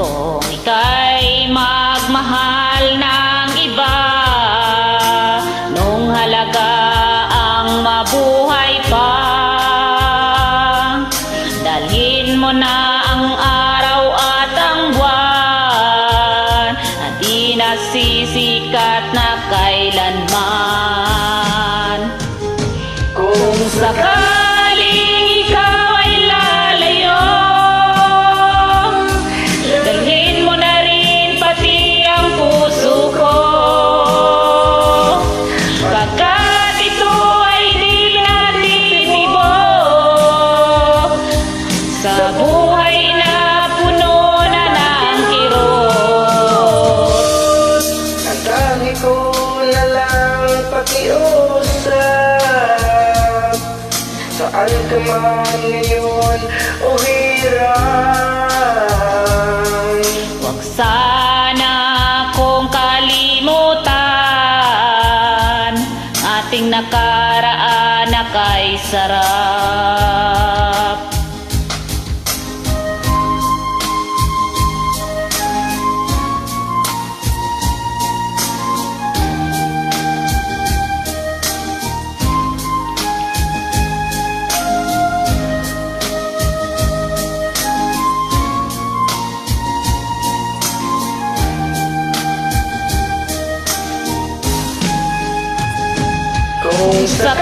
Kung ika'y magmahal ng iba, nung halaga ang mabuhay pa, dalhin mo na ang araw at ang buwan, at di nasisikat na kailanman. Kung sakaling ikaw ay lalayo, dalhin mo na rin pati ang puso ko, pagkat ito ay di natitibo sa buhay na puno na ng kirot. Ang tangi ko na lang pakiusap, saan ka man ngayon o hirap. Huwag sana kong kalimutan ating nakaraan na kay sarap. Kung Sa